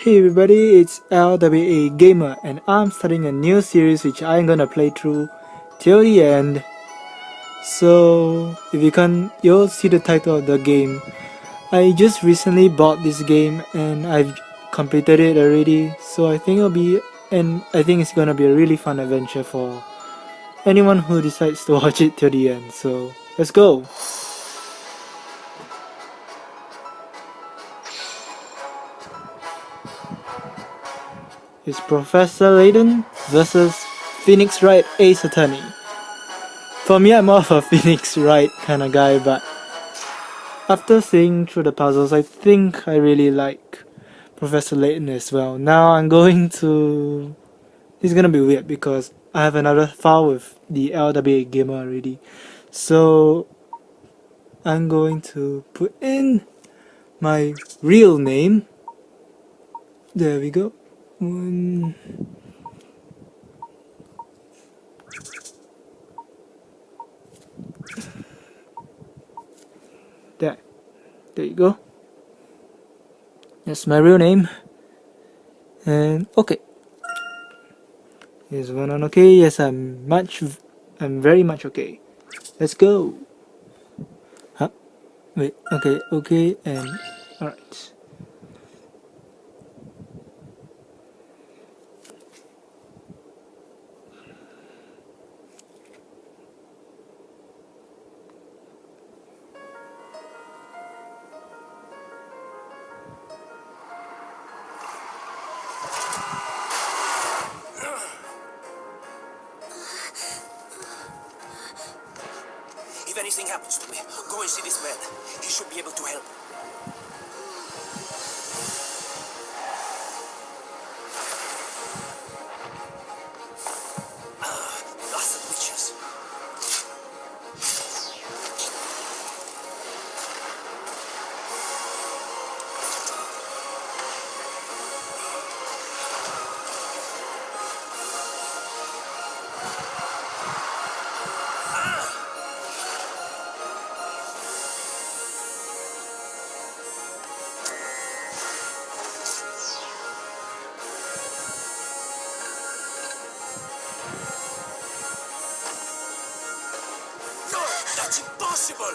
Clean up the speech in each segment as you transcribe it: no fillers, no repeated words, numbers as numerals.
Hey everybody, it's LWA Gamer and I'm starting a new series which I'm gonna play through till the end. So if you can, you'll see the title of the game. I just recently bought this game and I've completed it already, so I think it's gonna be a really fun adventure for anyone who decides to watch it till the end. So let's go! It's Professor Layton versus Phoenix Wright Ace Attorney. For me, I'm more of a Phoenix Wright kind of guy, but after seeing through the puzzles, I think I really like Professor Layton as well. Now I'm going to... It's gonna be weird because I have another file with the LWA Gamer already. So I'm going to put in my real name. There we go. There you go. That's my real name. And okay. Is one on okay? Yes, I'm very much okay. Let's go. Huh? Wait, okay, and alright. If anything happens to me, go and see this man. He should be able to help. Lots of witches. No, that's impossible!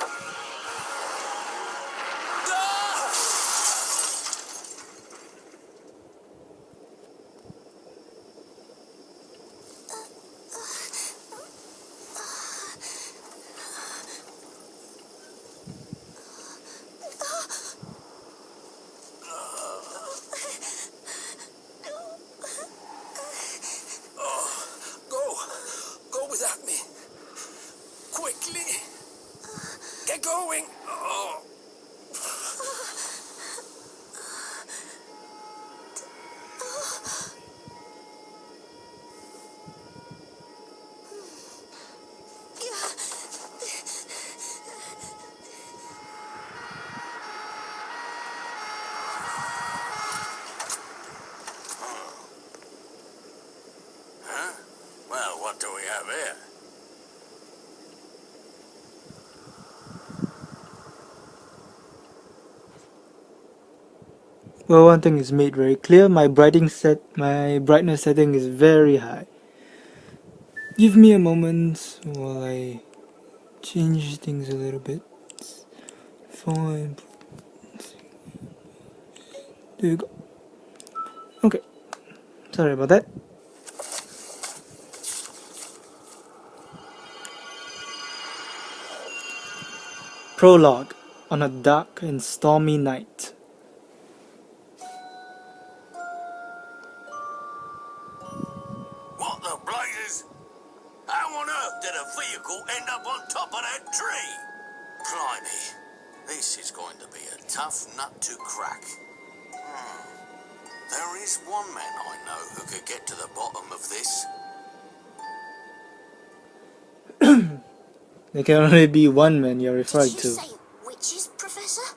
Go without me. Quickly! Get going! Oh. Huh? Well, what do we have here? Well, one thing is made very clear. My brightness setting is very high. Give me a moment while I change things a little bit. Fine. There you go. Okay. Sorry about that. Prologue on a dark and stormy night. What the blazes? How on earth did a vehicle end up on top of that tree? Blimey, this is going to be a tough nut to crack. There is one man I know who could get to the bottom of this. There can only be one man you're referring Did to. you say witches, Professor?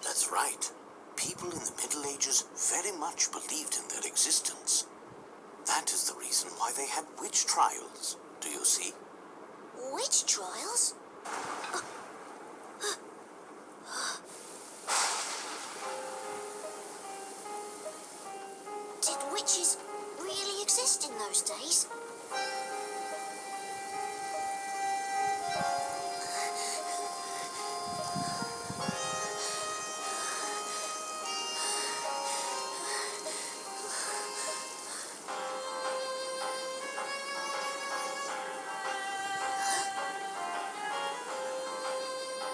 That's right. People in the Middle Ages very much believed in their existence. That is the reason why they had witch trials. Do you see? Witch trials? witches really exist in those days?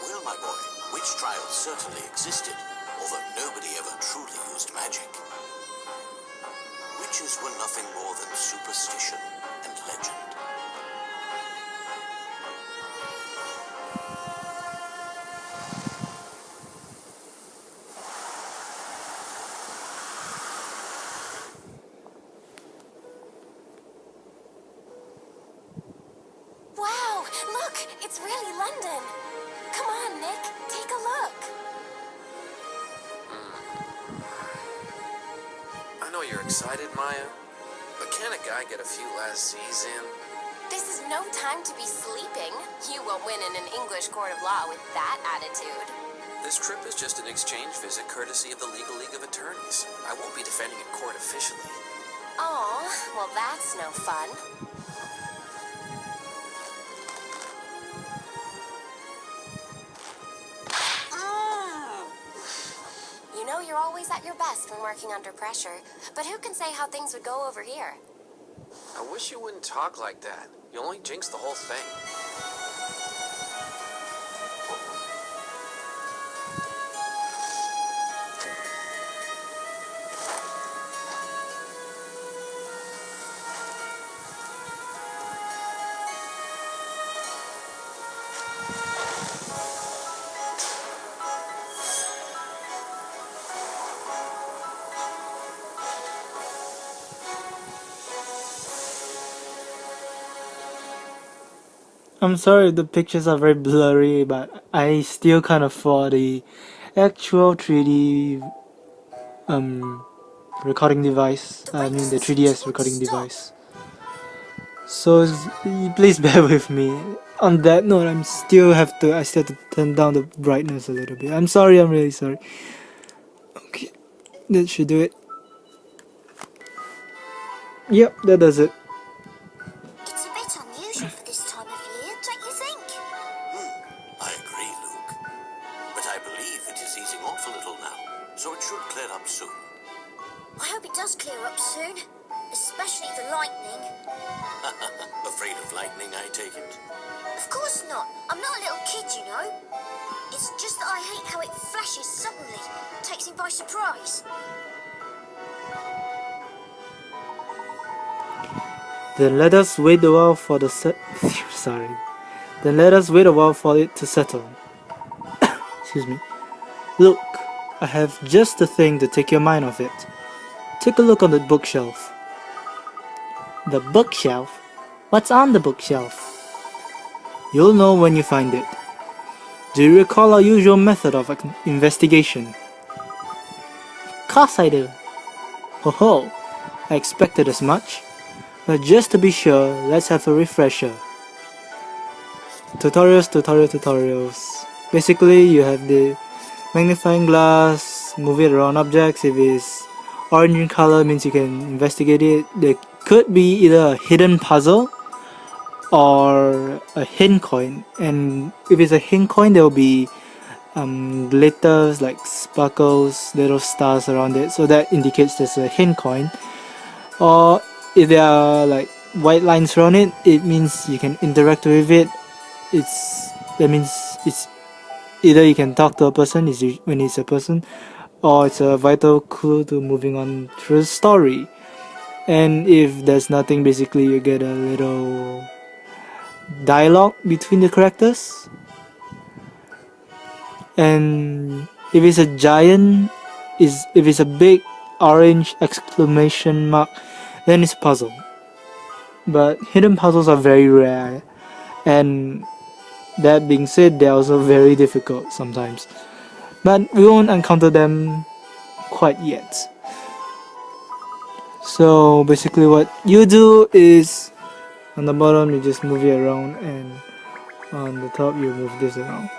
Well, my boy, witch trials certainly existed, although nobody ever truly used magic. Witches were nothing more than superstition and legend. Wow, look, it's really London. Come on, Nick, take a look. I know you're excited, Maya, but can a guy get a few last Z's in? This is no time to be sleeping. You won't win in an English court of law with that attitude. This trip is just an exchange visit courtesy of the Legal League of Attorneys. I won't be defending in court officially. Oh, well that's no fun. You know you're always at your best when working under pressure, but who can say how things would go over here? I wish you wouldn't talk like that. You only jinx the whole thing. I'm sorry if the pictures are very blurry, but I still can't afford the actual 3D recording device. I mean the 3DS recording device. So please bear with me. On that note, I still have to turn down the brightness a little bit. I'm sorry, I'm really sorry. Okay, that should do it. Yep, that does it. It's a bit unusual for this time of year, don't you think? I agree, Luke. But I believe it is easing off a little now, so it should clear up soon. I hope it does clear up soon, especially the lightning. Afraid of lightning, I take it? Of course not. I'm not a little kid, you know. It's just that I hate how it flashes suddenly, takes me by surprise. Then let us wait a while for the sorry. Then let us wait a while for it to settle. Excuse me. Look, I have just the thing to take your mind off it. Take a look on the bookshelf. The bookshelf? What's on the bookshelf? You'll know when you find it. Do you recall our usual method of investigation? Of course I do. Ho ho, I expected as much. But just to be sure, let's have a refresher. Tutorials. Basically, you have the magnifying glass, move it around objects. If it's orange in color, means you can investigate it. There could be either a hidden puzzle or a hint coin. And if it's a hint coin, there will be glitters like sparkles, little stars around it. So that indicates there's a hint coin. Or if there are like white lines around it, it means you can interact with it. That means it's either you can talk to a person when it's a person, or it's a vital clue to moving on through the story. And if there's nothing, basically you get a little dialogue between the characters. And if it's a giant, if it's a big orange exclamation mark, then it's a puzzle. But hidden puzzles are very rare, and that being said, they're also very difficult sometimes. But we won't encounter them quite yet. So basically what you do is, on the bottom you just move it around, and on the top you move this around.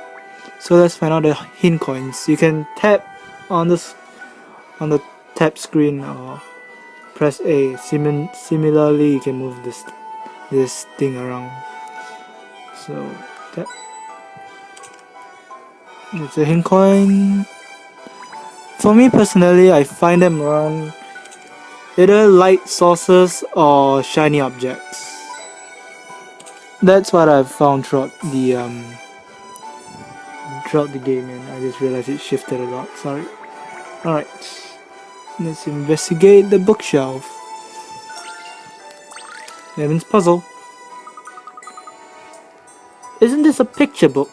So let's find out the hint coins. You can tap on the tap screen or press A. Similarly, you can move this thing around. So that it's a hint coin. For me personally, I find them around either light sources or shiny objects. That's what I've found throughout the game, and I just realized it shifted a lot. Sorry. Alright, let's investigate the bookshelf. Evan's puzzle. Isn't this a picture book?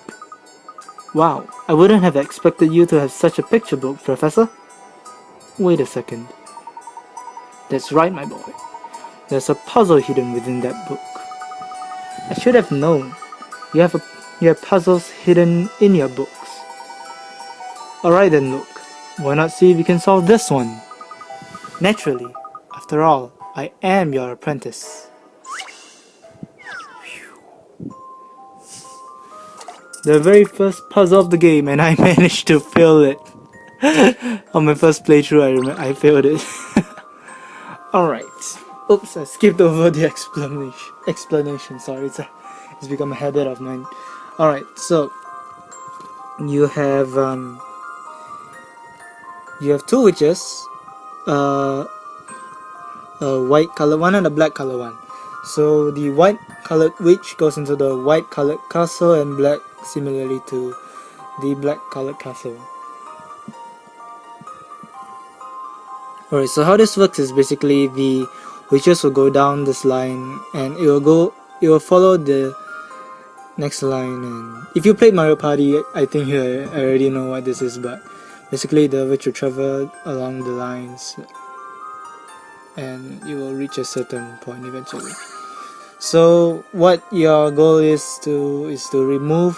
Wow, I wouldn't have expected you to have such a picture book, Professor. Wait a second. That's right, my boy. There's a puzzle hidden within that book. I should have known. You have puzzles hidden in your books. Alright then, look. Why not see if you can solve this one? Naturally. After all, I am your apprentice. The very first puzzle of the game, and I managed to fail it. On my first playthrough, I failed it. Alright. Oops, I skipped over the explanation. Sorry, it's become a habit of mine. Alright, so you have two witches, a white colored one and a black colored one. So the white colored witch goes into the white colored castle, and black similarly to the black colored castle. Alright, so how this works is basically the witches will go down this line, and it will follow the next line. And if you played Mario Party, I think you already know what this is, but basically the witch will travel along the lines and you will reach a certain point eventually. So what your goal is to remove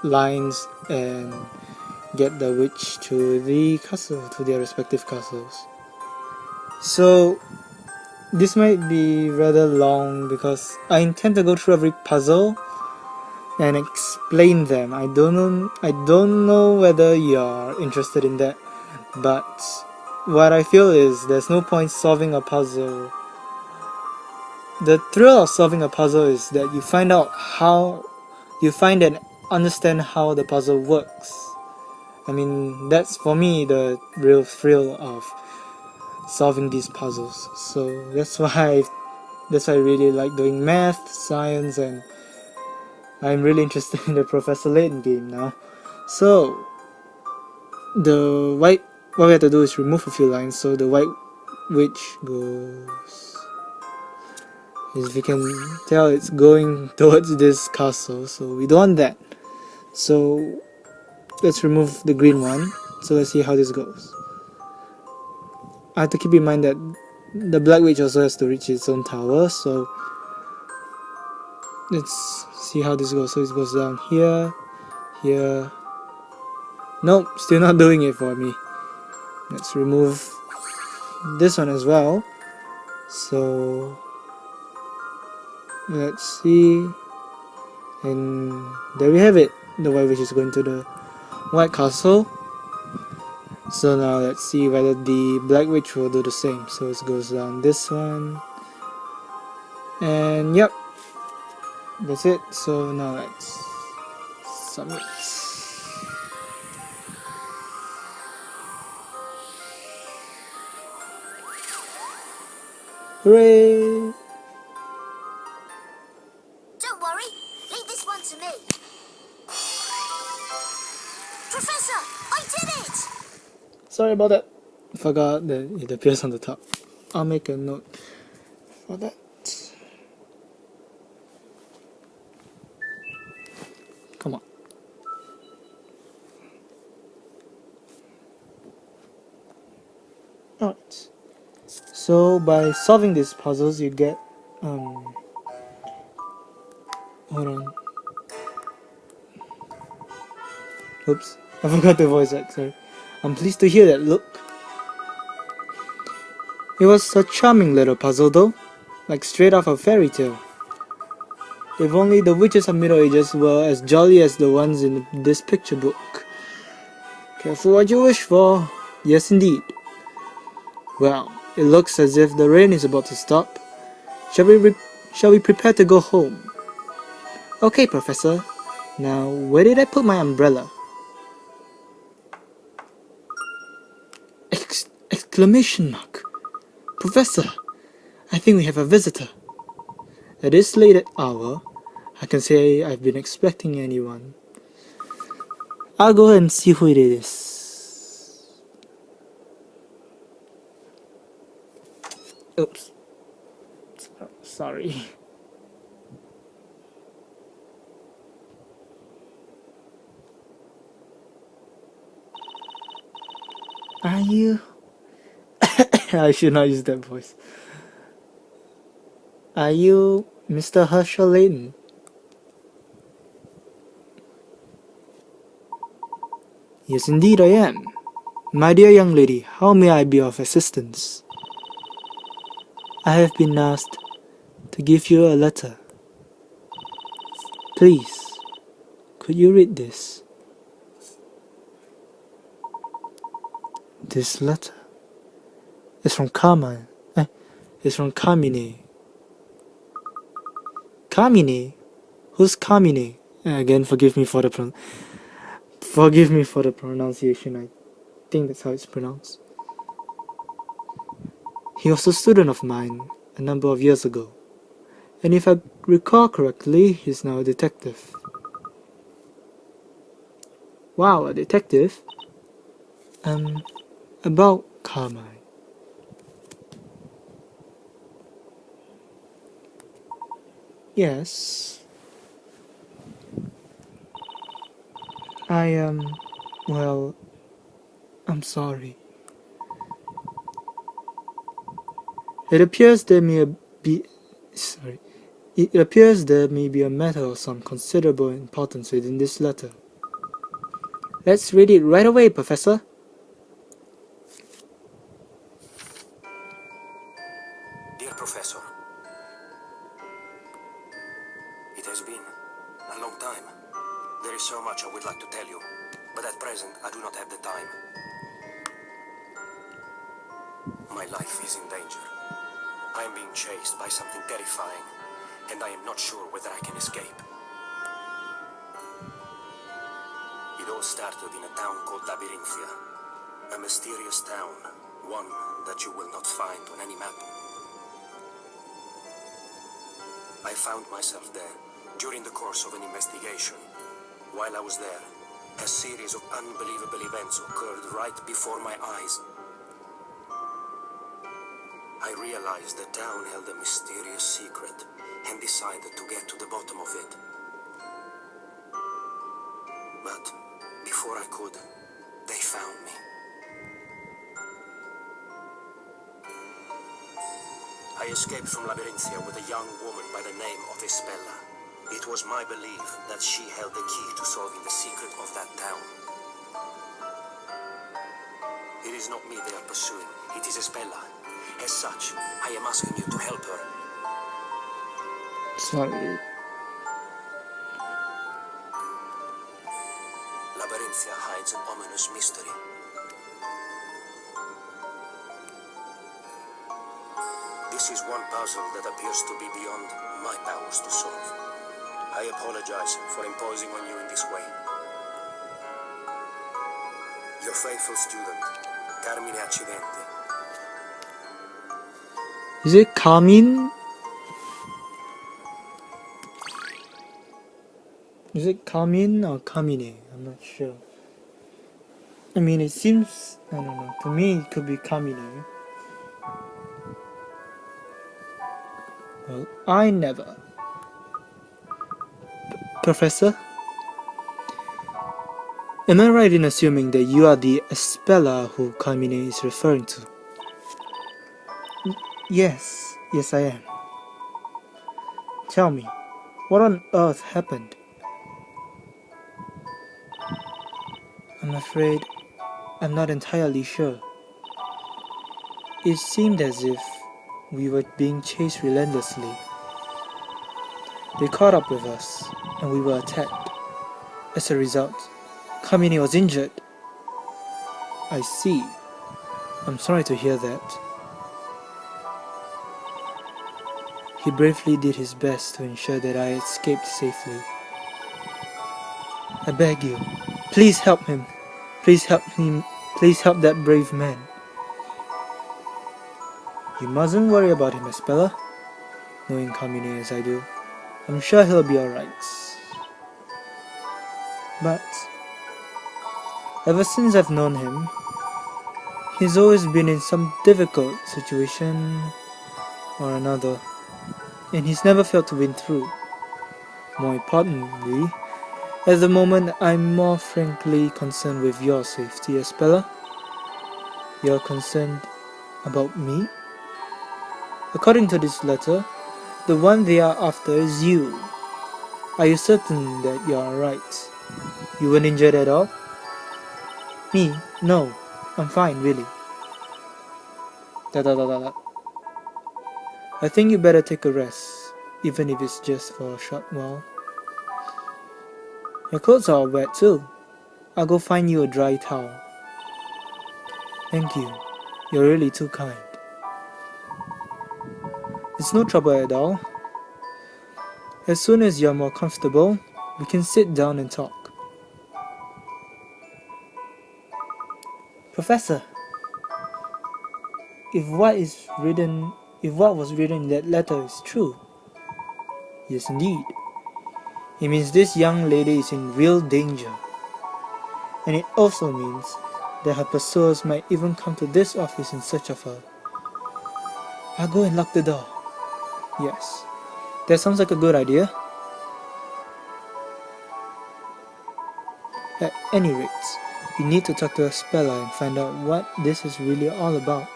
lines and get the witch to the castle, to their respective castles. So this might be rather long because I intend to go through every puzzle and explain them. I don't know whether you're interested in that, but what I feel is there's no point solving a puzzle. The thrill of solving a puzzle is that you find and understand how the puzzle works. I mean, that's for me the real thrill of solving these puzzles. So that's why I really like doing math, science, and I'm really interested in the Professor Layton game now. So what we have to do is remove a few lines. So the white witch goes, as we can tell, it's going towards this castle, so we don't want that. So let's remove the green one. So let's see how this goes. I have to keep in mind that the black witch also has to reach its own tower, so let's see how this goes. So it goes down here, here. Nope, still not doing it for me. Let's remove this one as well. So let's see, and there we have it. The white witch is going to the white castle. So now let's see whether the black witch will do the same. So it goes down this one, and yep, that's it. So now let's submit. Hooray! Don't worry, leave this one to me. Professor, I did it! Sorry about that. I forgot that it appears on the top. I'll make a note for that. Come on. Alright. So by solving these puzzles you get hold on. Oops, I forgot the voice act, sorry. I'm pleased to hear that, look. It was a charming little puzzle though, like straight off a fairy tale. If only the witches of Middle Ages were as jolly as the ones in this picture book. Careful what you wish for. Yes indeed. Well, It looks as if the rain is about to stop. Shall we prepare to go home? Okay, Professor. Now, where did I put my umbrella? Exclamation mark. Professor, I think we have a visitor. At this late hour, I can say I've been expecting anyone. I'll go and see who it is. Oops. Sorry. Are you? I should not use that voice. Are you Mr. Herschel Layton? Yes, indeed I am. My dear young lady, how may I be of assistance? I have been asked to give you a letter. Please, could you read this? This letter is from Carmine. It's from Carmine. Carmine? Who's Carmine? Again, forgive me for the pronunciation. I think that's how it's pronounced. He was a student of mine a number of years ago, and if I recall correctly, he's now a detective. Wow, a detective? About Carmine. Yes. Well, I'm sorry. It appears there may be a matter of some considerable importance within this letter. Let's read it right away, Professor. Dear Professor, it has been a long time. There is so much I would like to tell you, but at present I do not have the time. My life is in danger. I am being chased by something terrifying, and I am not sure whether I can escape. It all started in a town called Labyrinthia, a mysterious town, one that you will not find on any map. I found myself there during the course of an investigation. While I was there, a series of unbelievable events occurred right before my eyes. I realized the town held a mysterious secret and decided to get to the bottom of it. But before I could, they found me. I escaped from Labyrinthia with a young woman by the name of Espella. It was my belief that she held the key to solving the secret of that town. It is not me they are pursuing, it is Espella. As such, I am asking you to help her. Sorry. Labyrinthia hides an ominous mystery. This is one puzzle that appears to be beyond my powers to solve. I apologize for imposing on you in this way. Your faithful student, Carmine Accidenti. Is it Carmine? Is it Carmine or Carmine? I'm not sure. I mean, it seems, I don't know, to me it could be Carmine. Well, I never. Professor? Am I right in assuming that you are the Espella who Carmine is referring to? Yes, I am. Tell me, what on earth happened? I'm afraid I'm not entirely sure. It seemed as if we were being chased relentlessly. They caught up with us, and we were attacked. As a result, Carmine was injured. I see. I'm sorry to hear that. He bravely did his best to ensure that I escaped safely. I beg you, please help him. Please help him. Please help that brave man. You mustn't worry about him, Espella. Knowing Kamine as I do, I'm sure he'll be alright. But ever since I've known him, he's always been in some difficult situation or another, and he's never failed to win through. More importantly, at the moment I'm more frankly concerned with your safety, Espella. You're concerned about me? According to this letter, the one they are after is you. Are you certain that you're alright? You weren't injured at all? Me? No. I'm fine, really. I think you better take a rest, even if it's just for a short while. Your clothes are all wet too. I'll go find you a dry towel. Thank you. You're really too kind. It's no trouble at all. As soon as you're more comfortable, we can sit down and talk. Professor, if what was written in that letter is true, yes indeed, it means this young lady is in real danger. And it also means that her pursuers might even come to this office in search of her. I'll go and lock the door. Yes, that sounds like a good idea. At any rate, you need to talk to Espella and find out what this is really all about.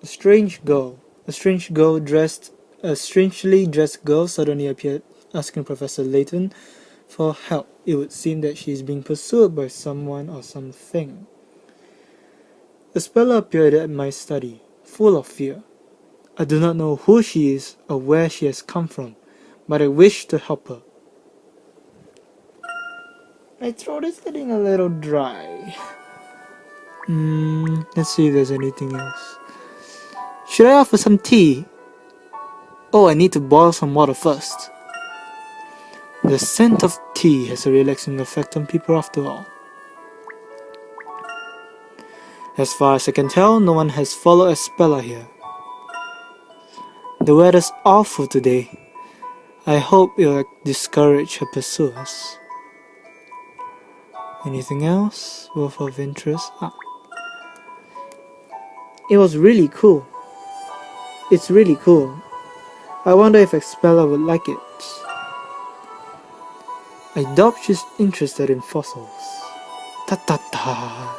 A strangely dressed girl suddenly appeared, asking Professor Layton for help. It would seem that she is being pursued by someone or something. Espella appeared at my study, full of fear. I do not know who she is or where she has come from, but I wish to help her. My throat is getting a little dry. Let's see if there's anything else. Should I offer some tea? Oh, I need to boil some water first. The scent of tea has a relaxing effect on people after all. As far as I can tell, no one has followed Espella here. The weather's awful today. I hope it'll discourage her pursuers. Anything else worth of interest? It was really cool. It's really cool. I wonder if Espella would like it. I doubt she's interested in fossils. Ta.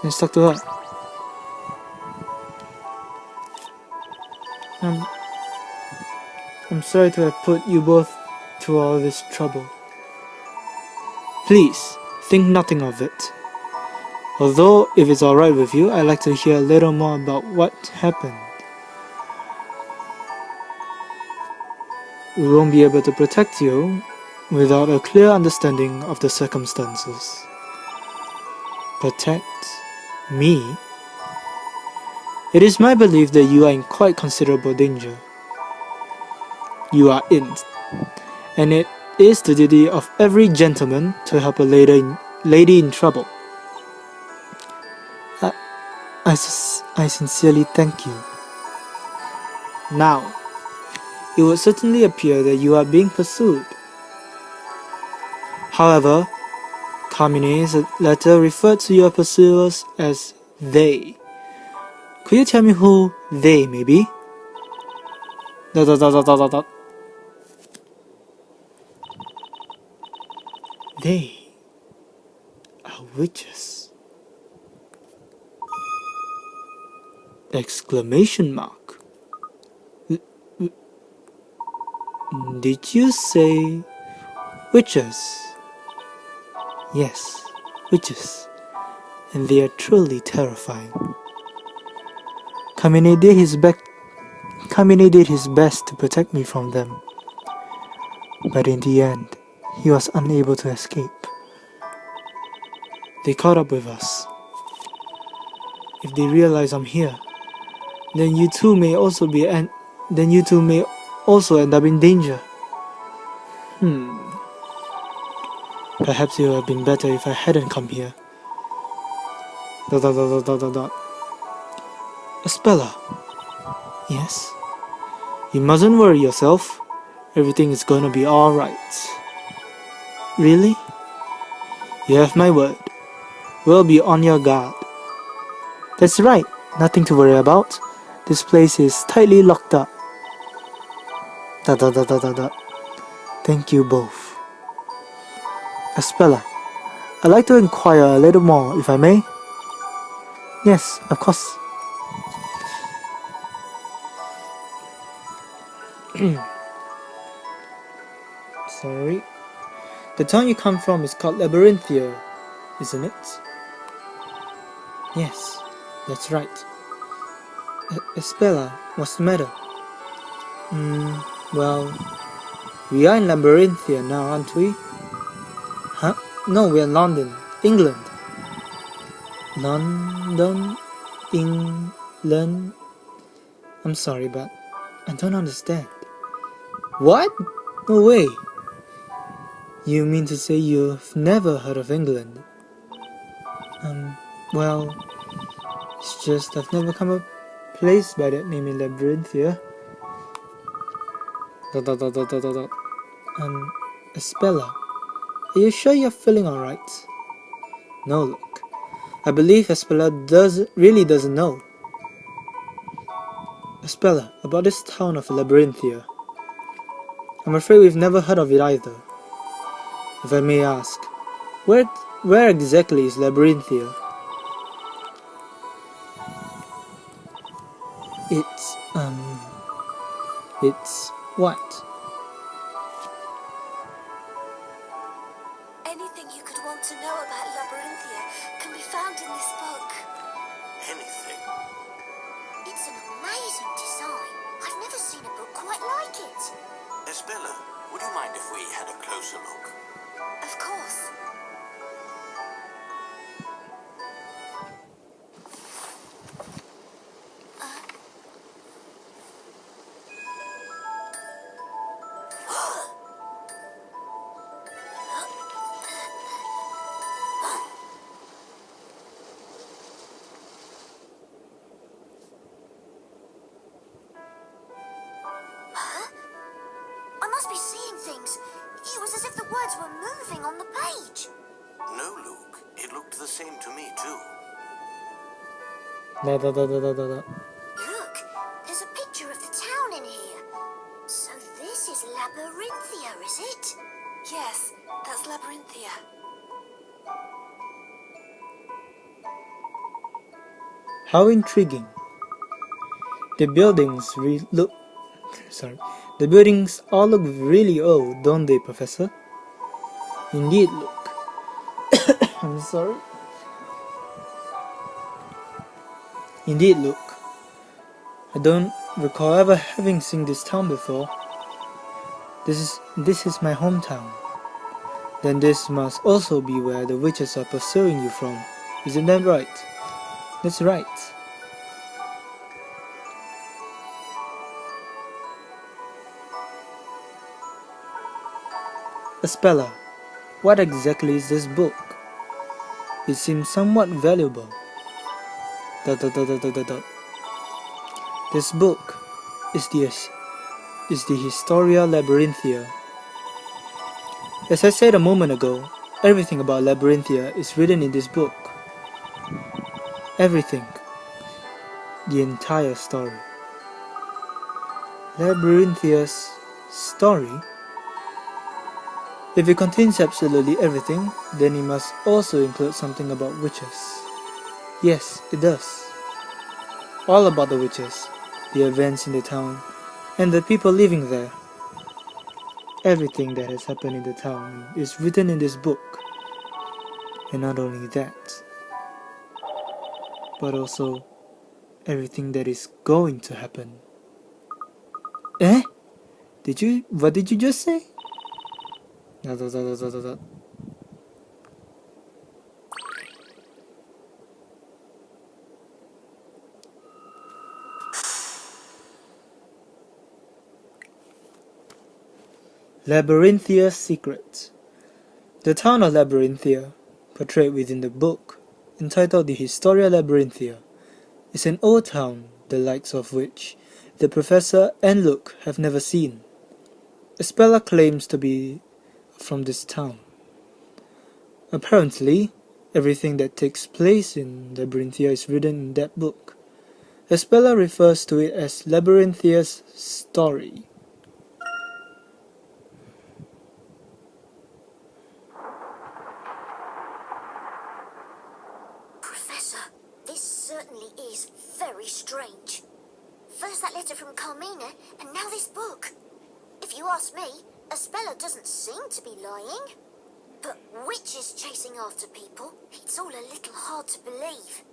Let's talk to her. I'm sorry to have put you both to all this trouble. Please, think nothing of it. Although, if it's alright with you, I'd like to hear a little more about what happened. We won't be able to protect you without a clear understanding of the circumstances. Protect me? It is my belief that you are in quite considerable danger. You are in, and it is the duty of every gentleman to help a lady in trouble. I sincerely thank you. Now, it would certainly appear that you are being pursued. However, Kamine's letter referred to your pursuers as they. Could you tell me who they may be? They are witches. Exclamation mark. Did you say witches? Yes, witches. And they are truly terrifying. Kamine did his best to protect me from them. But in the end, he was unable to escape. They caught up with us. If they realize I'm here, then you two may also end up in danger. Perhaps it would have been better if I hadn't come here. ... Espella. Yes? You mustn't worry yourself. Everything is gonna be alright. Really? You have my word. We'll be on your guard. That's right. Nothing to worry about. This place is tightly locked up. ... Thank you both. Espella, I'd like to inquire a little more, if I may. Yes, of course. Sorry. The town you come from is called Labyrinthia, isn't it? Yes, that's right. Espella, what's the matter? Well, we are in Labyrinthia now, aren't we? Huh? No, we're in London, England. London? England? I'm sorry, but I don't understand. What? No way. You mean to say you've never heard of England? Well, it's just I've never come a place by that name in Labyrinthia. ... Espella, are you sure you're feeling alright? No, look. I believe Espella really doesn't know. Espella, about this town of Labyrinthia. I'm afraid we've never heard of it either. If I may ask, where exactly is Labyrinthia? It's what? Anything you could want to know about Labyrinthia can be found in this book. Anything? It's an amazing design. I've never seen a book quite like it. Espella, would you mind if we had a closer look? Of course. I must be seeing things. It was as if the words were moving on the page. No, Luke. It looked the same to me, too. Look, there's a picture of the town in here. So this is Labyrinthia, is it? Yes, that's Labyrinthia. How intriguing. The buildings all look really old, don't they, Professor? Indeed, look. I'm sorry. Indeed, look. I don't recall ever having seen this town before. This is my hometown. Then this must also be where the witches are pursuing you from. Isn't that right? That's right. Espella, what exactly is this book? It seems somewhat valuable. ... This book is the Historia Labyrinthia. As I said a moment ago, everything about Labyrinthia is written in this book. Everything. The entire story. Labyrinthia's story? If it contains absolutely everything, then it must also include something about witches. Yes, it does. All about the witches, the events in the town, and the people living there. Everything that has happened in the town is written in this book. And not only that, but also everything that is going to happen. Eh? What did you just say? Dot, dot, dot, dot, dot, dot. Labyrinthia's Secret. The town of Labyrinthia, portrayed within the book, entitled the Historia Labyrinthia, is an old town, the likes of which the Professor and Luke have never seen. Espella claims to be from this town. Apparently, everything that takes place in Labyrinthia is written in that book. Espella refers to it as Labyrinthia's story. Professor, this certainly is very strange. First that letter from Carmina, and now this book. If you ask me, Espella doesn't seem to be lying. But witches chasing after people, it's all a little hard to believe.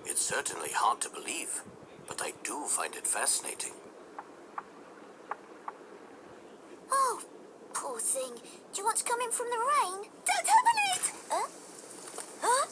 It's certainly hard to believe, but I do find it fascinating. Oh, poor thing. Do you want to come in from the rain? Don't open it! Huh? Huh?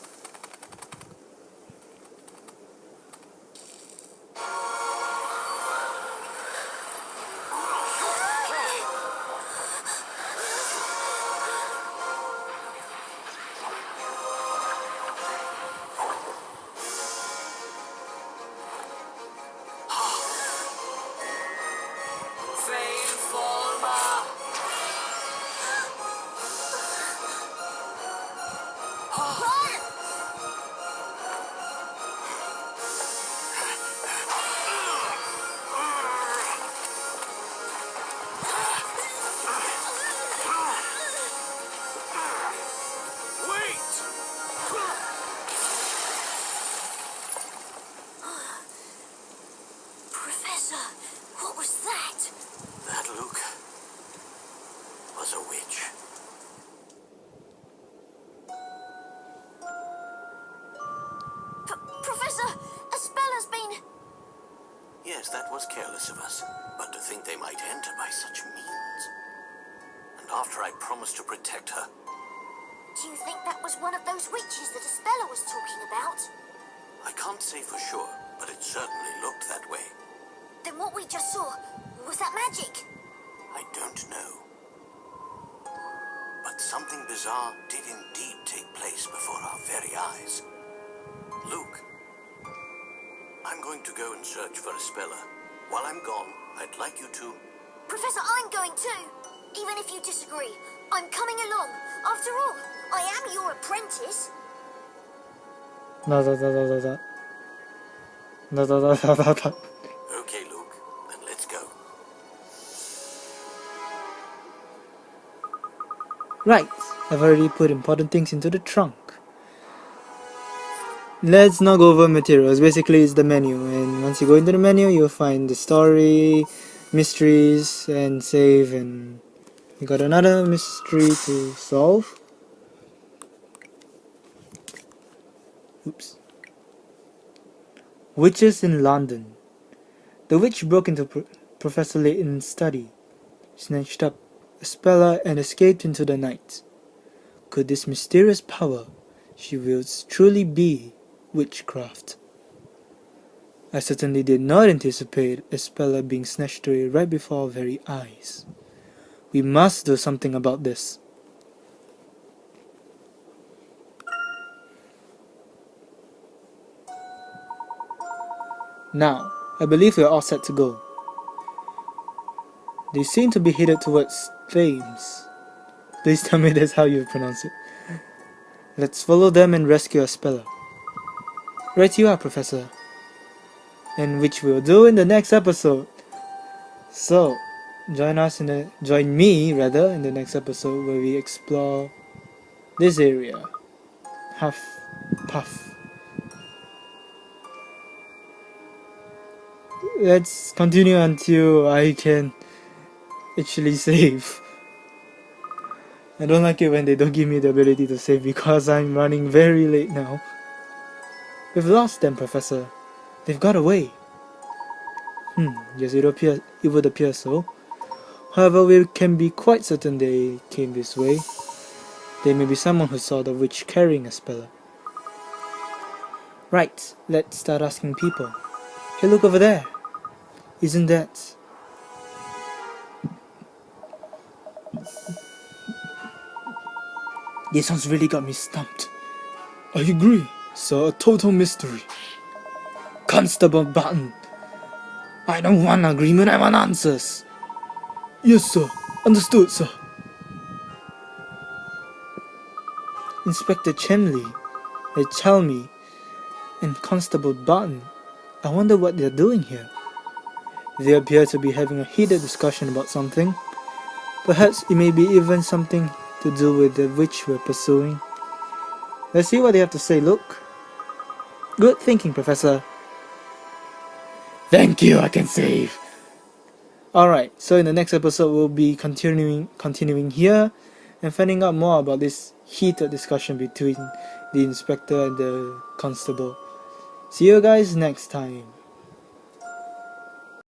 Professor, what was that? That, Luke, was a witch. Professor, Espella's been... Yes, that was careless of us. But to think they might enter by such means. And after I promised to protect her. Do you think that was one of those witches that Espella was talking about? I can't say for sure, but it certainly looked that way. Then what we just saw, was that magic? I don't know. But something bizarre did indeed take place before our very eyes. Luke, I'm going to go and search for Espella. While I'm gone, I'd like you to... Professor, I'm going too. Even if you disagree, I'm coming along. After all, I am your apprentice. Dot, dot, dot, dot, dot. Dot, dot, dot, dot, dot. Okay, Luke, then let's go. Right, I've already put important things into the trunk. Let's now go over materials. Basically, it's the menu, and once you go into the menu, you'll find the story, mysteries, and save, and we got another mystery to solve. Oops. Witches in London. The witch broke into Professor Layton's study, snatched up Espella, and escaped into the night. Could this mysterious power she wields truly be witchcraft? I certainly did not anticipate Espella being snatched away right before our very eyes. We must do something about this. Now, I believe we are all set to go. They seem to be headed towards Thames. Please tell me that's how you pronounce it. Let's follow them and rescue Espella. Right you are, Professor. And which we'll do in the next episode. So, join me in the next episode where we explore this area. Huff Puff. Let's continue until I can actually save. I don't like it when they don't give me the ability to save because I'm running very late now. We've lost them, Professor. They've got away. Yes, it would appear so. However, we can be quite certain they came this way. There may be someone who saw the witch carrying a speller. Right, let's start asking people. Hey, look over there. Isn't that... This one's really got me stumped. I agree, sir, a total mystery. Constable Button. I don't want agreement, I want answers. Yes, sir. Understood, sir. Inspector Chenley, Chalmy, and Constable Button. I wonder what they're doing here. They appear to be having a heated discussion about something. Perhaps it may be even something to do with the witch we're pursuing. Let's see what they have to say, look. Good thinking, Professor. Thank you, I can save. Alright, so in the next episode we'll be continuing here and finding out more about this heated discussion between the inspector and the constable. See you guys next time.